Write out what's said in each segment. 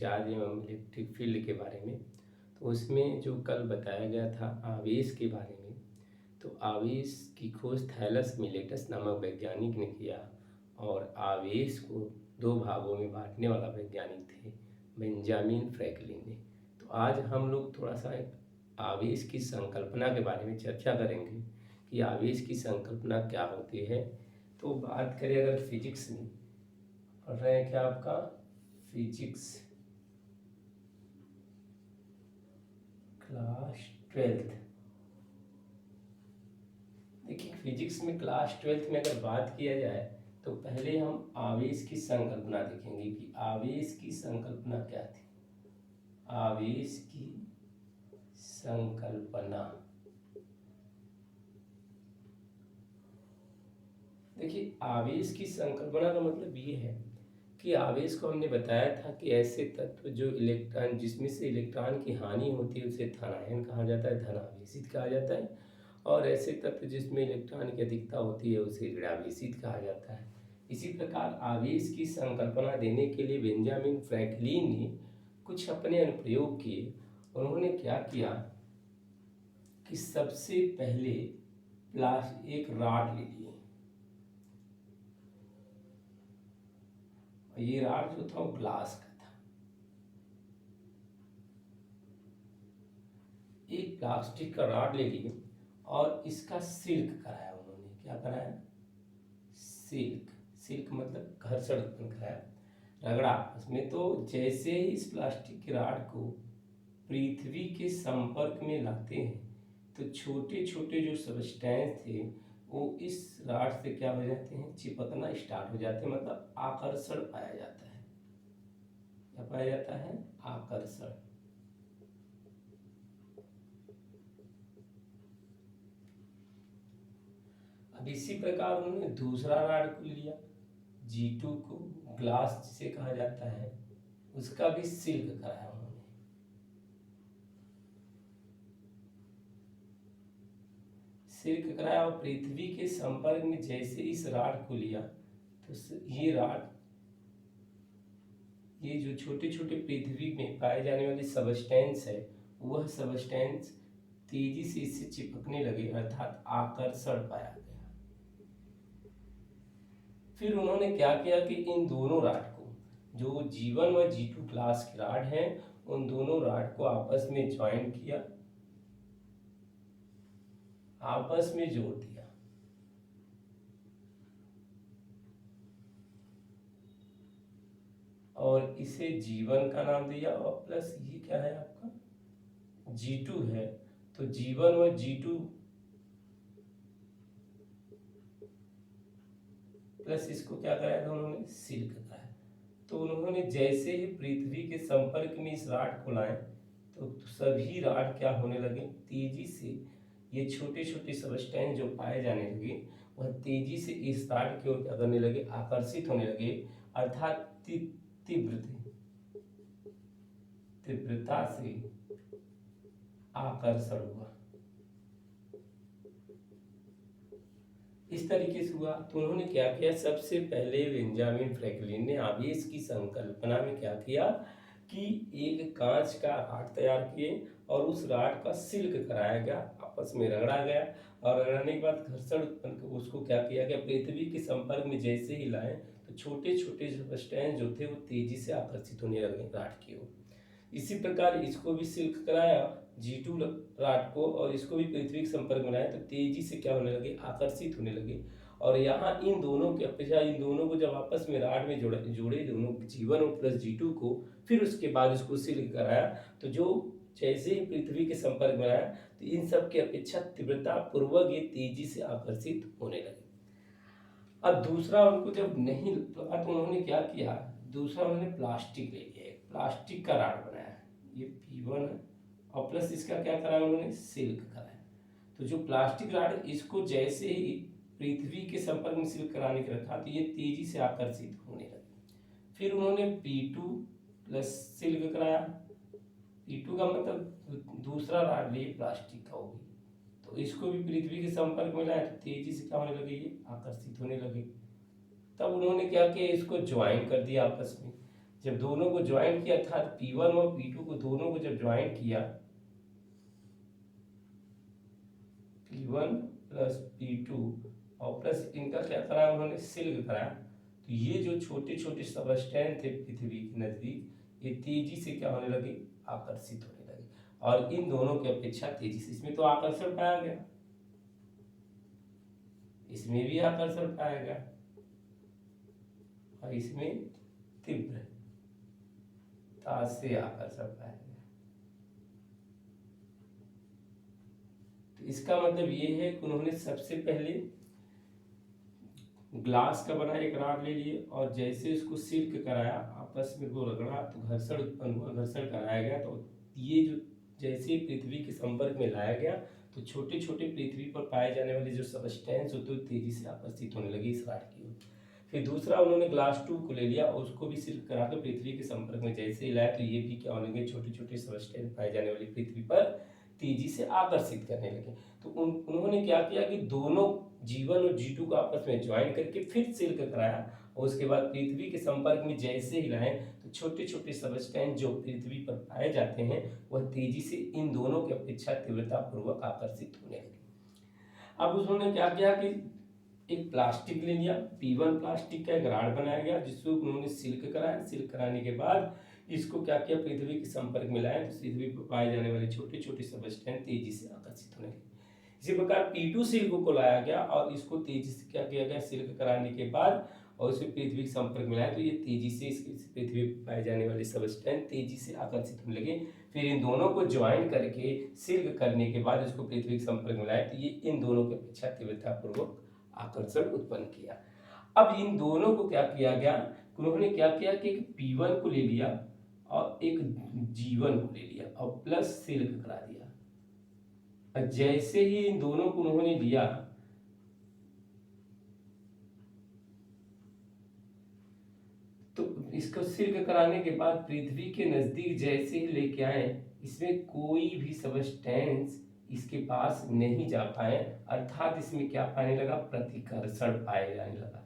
Charge एवं electric field के बारे में। तो उसमें जो कल बताया गया था आवेश के बारे में, तो आवेश की खोज थैलस मिलेटस नामक वैज्ञानिक ने किया और आवेश को दो भागों में बांटने वाला वैज्ञानिक थे बेंजामिन फ्रैंकलिन ने। तो आज हम लोग थोड़ा सा आवेश की संकल्पना के बारे में चर्चा करेंगे कि आवेश की संकल्पना क्या होती है। तो बात करें अगर फिजिक्स में, पढ़ रहे हैं क्या आपका फिजिक्स क्लास 12th। देखिए फिजिक्स में क्लास 12th में अगर बात किया जाए तो पहले हम आवेश की संकल्पना देखेंगे कि आवेश की संकल्पना क्या थी। आवेश की संकल्पना, देखिए आवेश की संकल्पना का मतलब ये है कि आवेश को हमने बताया था कि ऐसे तत्व जो इलेक्ट्रॉन, जिसमें से इलेक्ट्रॉन की हानि होती है उसे धनायन कहा जाता है, धनावेशित कहा जाता है, और ऐसे तत्व जिसमें इलेक्ट्रॉन की अधिकता होती है उसे ऋणावेशित कहा जाता है। इसी प्रकार आवेश की संकल्पना देने के लिए बेंजामिन फ्रैंकलिन ने कुछ अपने अनुप्रयोग किए। उन्होंने क्या किया कि सबसे पहले एक रॉड ले लिए। ये रॉड जो था वो ग्लास का था। एक प्लास्टिक का रॉड ले लिए और इसका सिल्क कराया। उन्होंने क्या कराया? सिल्क। सिल्क मतलब घर्षण उत्पन्न कराया, रगड़ा आपस में। तो जैसे ही इस प्लास्टिक के रॉड को पृथ्वी के संपर्क में लाते हैं तो छोटे छोटे जो सबस्टेंस थे वो इस रॉड से क्या हो जाते हैं? चिपकना स्टार्ट हो जाते हैं, मतलब आकर्षण पाया जाता है। क्या पाया जाता है? आकर्षण। अब इसी प्रकार उन्होंने दूसरा रॉड को लिया, G2 को, ग्लास जिसे कहा जाता है, उसका भी सिल्क कराया उन्होंने। सिल्क कराया और पृथ्वी के संपर्क में जैसे इस रॉड को लिया तो ये रॉड, ये जो छोटे छोटे पृथ्वी में पाए जाने वाले सबस्टेंस है वह सबस्टेंस तेजी से इससे चिपकने लगे, अर्थात आकर्षण पाया गया। फिर उन्होंने क्या किया कि इन दोनों रॉड को, जो G1 व G2 क्लास के रॉड हैं, उन दोनों रॉड को आपस में ज्वाइन किया, आपस में जोड़ दिया। और इसे G1 का नाम दिया और प्लस ये क्या है आपका G2 है, तो G1 व G2 प्लस इसको क्या कराया था उन्होंने? सिल्क कराया। तो उन्होंने जैसे ही पृथ्वी के संपर्क में इस रॉड को लाए तो सभी रॉड क्या होने लगे? तेजी से, ये छोटे छोटे सबस्टेंस जो पाए जाने लगे वह तेजी से इस रॉड की ओर क्या करने लगे? आकर्षित होने लगे, अर्थात तीव्रता से आकर्षण हुआ। इस तरीके से हुआ। तो उन्होंने क्या किया? सबसे पहले बेंजामिन फ्रैंकलिन ने आवेश की संकल्पना में क्या किया कि एक कांच का रॉड तैयार किए और उस रॉड का सिल्क कराया गया, आपस में रगड़ा गया, और रगड़ने के बाद घर्षण उत्पन्न, उसको क्या किया गया? पृथ्वी के संपर्क में जैसे ही लाए तो छोटे छोटे सबस्टेंस जो थे वो तेजी से आकर्षित होने लगे रॉड की ओर। इसी प्रकार इसको भी सिल्क कराया G2 रॉड को, और इसको भी पृथ्वी के संपर्क में लाया तो तेजी से क्या होने लगे? आकर्षित होने लगे। और यहाँ इन दोनों के अपेक्षा, इन दोनों को जब आपस में रॉड में जोड़े दोनों G1 और प्लस G2 को, फिर उसके बाद इसको सिल्क कराया, तो जो जैसे ही पृथ्वी के संपर्क में आया तो इन सब की अपेक्षा तीव्रता पूर्वक ये तेजी से आकर्षित होने लगे। अब दूसरा उनको जब नहीं लगा तो उन्होंने क्या किया? दूसरा उन्होंने प्लास्टिक ले लिया, एक प्लास्टिक का रॉड बनाया, ये P1 है, और प्लस इसका क्या कराया उन्होंने? सिल्क कराया। तो जो प्लास्टिक रॉड, इसको जैसे ही पृथ्वी के संपर्क में सिल्क कराने के रखा तो ये तेजी से आकर्षित होने लगे। फिर उन्होंने P2 प्लस सिल्क कराया। P2 का मतलब दूसरा रॉड लिए प्लास्टिक का होगी, तो इसको भी पृथ्वी के संपर्क में लाया तो तेजी से क्या होने लगे? ये आकर्षित होने लगे। तब उन्होंने क्या किया? इसको ज्वाइन कर दिया आपस में। जब दोनों को ज्वाइन किया अर्थात P1 और P2 को दोनों को जब ज्वाइन किया, P1 प्लस P2 और प्लस इनका क्या करा उन्होंने, सिल्क कराया, तो ये जो छोटे छोटे सबस्टेंस थे पृथ्वी के नजदीक, ये तेजी से क्या होने लगे, आकर्षित होने लगे, और इन दोनों की अपेक्षा तेजी से, इसमें तो आकर्षण पाया गया, इसमें भी आकर्षण पाया गया, और इसमें तीव्रता से आकर्षण पाया गया। तो इसका मतलब ये है कि उन्होंने सबसे पहले ग्लास का बना एक रॉड ले लिए, और जैसे उसको सिल्क कराया, आपस में वो रगड़ा तो घर्षण उत्पन्न हुआ, घर्षण कराया गया, तो ये जो जैसे पृथ्वी के संपर्क में लाया गया तो छोटे छोटे पृथ्वी पर पाए जाने वाले जो सबस्टेंस होते हैं तेजी से आकर्षित होने लगे इस रॉड की ओर। फिर दूसरा उन्होंने ग्लास ट्यूब को ले लिया और उसको भी सिल्क करा कर पृथ्वी के संपर्क में जैसे ही लाया तो ये भी क्या होने लगे, छोटे छोटे सबस्टेंस पाए जाने वाली पृथ्वी पर तेजी से आकर्षित करने लगे। तो उन्होंने क्या किया कि दोनों G1 और G2 को आपस में ज्वाइन करके फिर सिल्क कराया, और उसके बाद पृथ्वी के संपर्क में जैसे ही लाए तो छोटे छोटे सबस्टेंस जो पृथ्वी पर पाए जाते हैं वह तेजी से इन दोनों की अपेक्षा तीव्रता पूर्वक आकर्षित होने लगे। अब उन्होंने क्या किया कि एक प्लास्टिक ले लिया, P1 प्लास्टिक का एक रॉड बनाया गया जिसको उन्होंने सिल्क कराया, सिल्क कराने के बाद इसको क्या किया, पृथ्वी के संपर्क में लाया तो पृथ्वी पर पाए जाने वाले छोटे छोटे सबस्टेंस तेजी से आकर्षित होने लगे। इसी प्रकार P2 सिल्क को लाया गया और इसको तेजी से क्या किया गया, सिल्क कराने के बाद और इसे पृथ्वी के संपर्क में लाया तो ये तेजी से पृथ्वी पर पाए जाने वाले सबस्टेंस तेजी से आकर्षित होने लगे। फिर इन दोनों को ज्वाइन करके सिल्क करने के बाद इसको पृथ्वी के संपर्क में लाया तो ये इन दोनों की अपेक्षा तीव्रता पूर्वक आकर्षण उत्पन्न किया। अब इन दोनों को क्या किया गया, उन्होंने क्या किया कि एक P1 को ले लिया और एक G1 को ले लिया और प्लस सिल्क करा दिया। जैसे ही इन दोनों को उन्होंने लिया तो इसको सिल्क कराने के बाद पृथ्वी के नजदीक जैसे ही लेके आए, इसमें कोई भी सबस्टेंस इसके पास नहीं जा पाए, अर्थात इसमें क्या पाने लगा, प्रतिकर्षण पाए जाने लगा।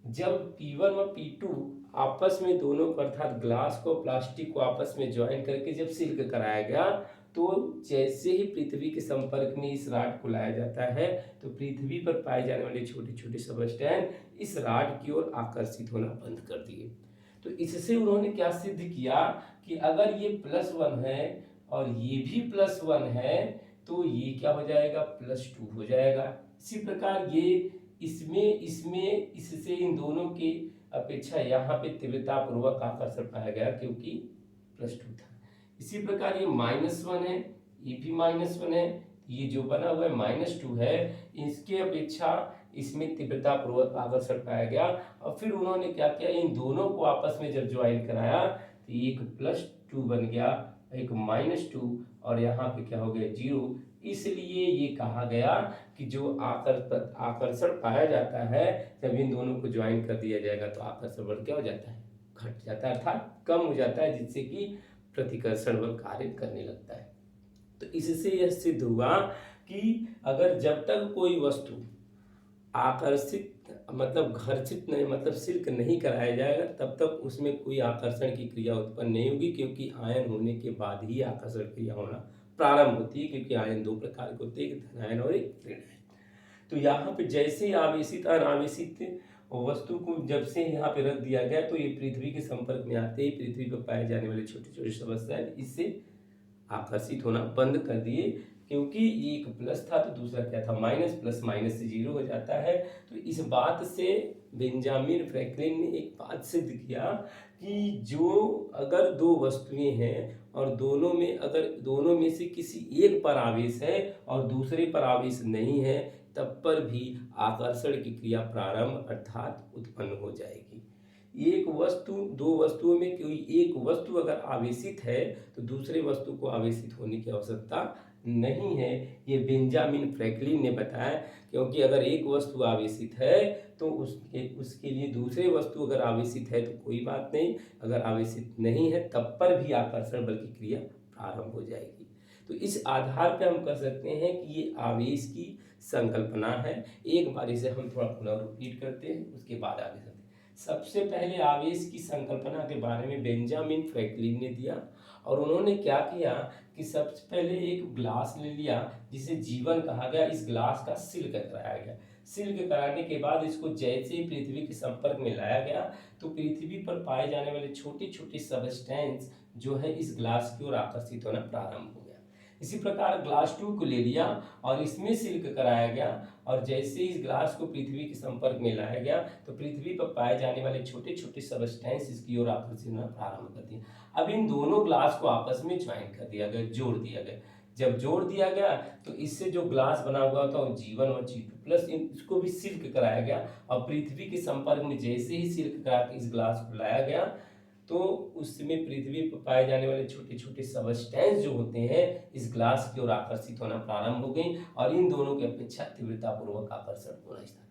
जब P1 और P2 आपस में दोनों को अर्थात ग्लास को प्लास्टिक को आपस में ज्वाइन करके जब सिल्क कराया गया तो जैसे ही पृथ्वी के संपर्क में इस रॉड को लाया जाता है तो पृथ्वी पर पाए जाने वाले छोटे छोटे सबस्टेंस इस रॉड की ओर आकर्षित होना बंद कर दिए। तो इससे उन्होंने क्या सिद्ध किया कि अगर ये +1 है और ये भी +1 है तो ये क्या हो जाएगा, +2 हो जाएगा। इसी प्रकार ये इसमें इससे इन दोनों की अपेक्षा यहाँ पे तीव्रता पूर्वक आकर्षण पाया गया क्योंकि +2 था। इसी प्रकार ये -1 है, ये भी -1 है, ये जो बना हुआ है -2 है, इसके अपेक्षा इसमें तीव्रता पूर्वक आकर्षण पाया गया। और फिर उन्होंने क्या किया, इन दोनों को आपस में जब ज्वाइन कराया तो एक +2 बन गया, एक -2 और यहाँ पे क्या हो गया 0। इसलिए ये कहा गया कि जो आकर्षण पाया जाता है जब इन दोनों को ज्वाइन कर दिया जाएगा तो आकर्षण बल क्या हो जाता है, घट जाता है अर्थात कम हो जाता है, जिससे कि प्रतिकर्षण बल कार्य करने लगता है। तो इससे यह सिद्ध हुआ कि अगर जब तक कोई वस्तु आकर्षित मतलब घर्षित नहीं मतलब सिल्क नहीं कराया जाएगा तब तक उसमें कोई आकर्षण की क्रिया उत्पन्न नहीं होगी, क्योंकि आयन होने के बाद ही आकर्षण क्रिया होना प्रारंभ होती है, क्योंकि आयन दो प्रकार के होते हैं, एक धन आयन और एक ऋण आयन। तो यहाँ पे जैसे ही आवेशित अनावेशित वस्तु को जब से यहाँ पे रख दिया गया तो ये पृथ्वी के संपर्क में आते ही पृथ्वी पर पाए जाने वाले छोटे छोटे समस्याएं इससे आकर्षित होना बंद कर दिए, क्योंकि ये एक प्लस था तो दूसरा क्या था माइनस, प्लस माइनस से 0 हो जाता है। तो इस बात से बेंजामिन फ्रैंकलिन ने एक बात सिद्ध किया कि जो अगर दो वस्तुएं हैं और दोनों में से किसी एक पर आवेश है और दूसरे पर आवेश नहीं है तब पर भी आकर्षण की क्रिया प्रारंभ अर्थात उत्पन्न हो जाएगी। दो वस्तुओं में कोई एक वस्तु अगर आवेशित है तो दूसरे वस्तु को आवेशित होने की आवश्यकता नहीं है, ये बेंजामिन फ्रैंकलिन ने बताया। क्योंकि अगर एक वस्तु आवेशित है तो उसके लिए दूसरे वस्तु अगर आवेशित है तो कोई बात नहीं, अगर आवेशित नहीं है तब पर भी आकर्षण बल की क्रिया प्रारंभ हो जाएगी। तो इस आधार पर हम कह सकते हैं कि ये आवेश की संकल्पना है। एक बार इसे हम थोड़ा पुनः रिपीट करते हैं, उसके बाद आगे चलते हैं। सबसे पहले आवेश की संकल्पना के बारे में बेंजामिन फ्रैंकलिन ने दिया। और उन्होंने क्या किया कि सबसे पहले एक ग्लास ले लिया जिसे जीवन कहा गया। इस ग्लास का सिल्क कराया गया। सिल्क कराने के बाद इसको जैसे ही पृथ्वी के संपर्क में लाया गया तो पृथ्वी पर पाए जाने वाले छोटे छोटे सबस्टेंस जो है इस ग्लास की ओर आकर्षित होना प्रारंभ हो गया। इसी प्रकार ग्लास 2 को ले लिया और इसमें सिल्क कराया गया। और जैसे ही इस ग्लास को पृथ्वी के संपर्क में लाया गया तो पृथ्वी पर पाए जाने वाले छोटे छोटे सबस्टेंस इसकी ओर आकर्षित होना प्रारंभ कर दिए। अब इन दोनों ग्लास को आपस में ज्वाइन कर दिया गया, जोड़ दिया गया। जब जोड़ दिया गया तो इससे जो ग्लास बना हुआ था वो G1 और G2 प्लस इसको भी सिल्क कराया गया। और पृथ्वी के संपर्क में जैसे ही सिल्क करा के इस ग्लास को लाया गया तो उसमें पृथ्वी पर पाए जाने वाले छोटे छोटे सबस्टेंस जो होते हैं इस ग्लास की ओर आकर्षित होना प्रारंभ हो गई और इन दोनों की अपेक्षा तीव्रतापूर्वक आकर्षण होना स्टार्ट।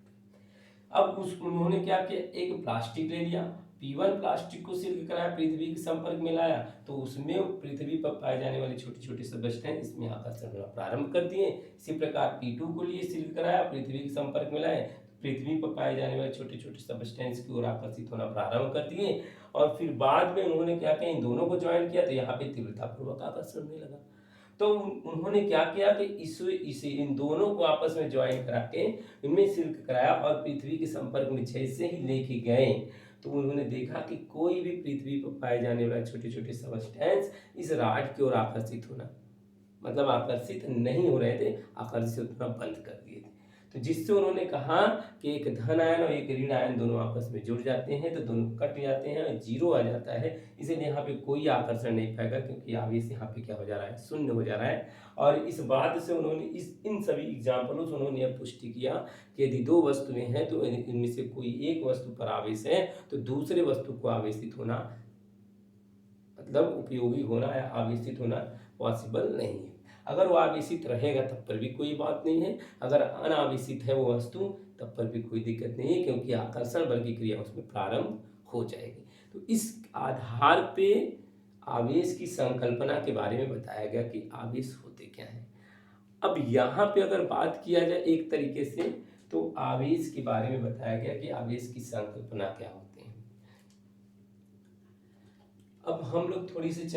अब उन्होंने क्या किया, एक प्लास्टिक ले लिया, P1 प्लास्टिक को सिल्क कराया, पृथ्वी के संपर्क में लाया तो उसमें पृथ्वी पर पाए जाने वाले छोटे छोटे सबस्टेंस इसमें आकर्षण होना प्रारंभ कर दिए। इसी प्रकार P2 को लिए सिल्क कराया, पृथ्वी के संपर्क में लाए, पृथ्वी पर पाए जाने वाले छोटे छोटे सबस्टेंस की ओर आकर्षित होना प्रारंभ कर दिए। और फिर बाद में उन्होंने क्या किया, इन दोनों को ज्वाइन किया तो यहाँ पे तीव्रतापूर्वक आकर्षण होने लगा। तो उन्होंने क्या किया कि इसे इन दोनों को आपस में ज्वाइन करा के इनमें सिल्क कराया और पृथ्वी के संपर्क में जैसे ही लेके गए तो उन्होंने देखा कि कोई भी पृथ्वी पर पाए जाने वाले छोटे छोटे सबस्टेंस इस रॉड की ओर आकर्षित होना मतलब आकर्षित नहीं हो रहे थे, आकर्षित होना बंद कर दिए थे। तो जिससे उन्होंने कहा कि एक धन आयन और एक ऋण आयन दोनों आपस में जुड़ जाते हैं तो दोनों कट जाते हैं और जीरो आ जाता है। इसलिए यहाँ पे कोई आकर्षण नहीं पाएगा क्योंकि आवेश यहाँ पे क्या हो जा रहा है, शून्य हो जा रहा है। और इस बात से उन्होंने इन सभी एग्जाम्पलों से उन्होंने यह पुष्टि किया कि यदि दो वस्तुएं हैं तो इनमें से कोई एक वस्तु पर आवेश है तो दूसरे वस्तु को आवेशित होना मतलब उपयोगी होना या आवेशित होना पॉसिबल नहीं है। अगर वो आवेशित रहेगा तब पर भी कोई बात नहीं है, अगर अनावेशित है वो वस्तु तब पर भी कोई दिक्कत नहीं है क्योंकि आकर्षण बल की क्रिया उसमें प्रारंभ हो जाएगी। तो इस आधार पे आवेश की संकल्पना के बारे में बताया गया कि आवेश होते क्या हैं। अब यहाँ पे अगर बात किया जाए एक तरीके से तो आवेश के बारे में बताया गया कि आवेश की संकल्पना क्या होती है। अब हम लोग थोड़ी सी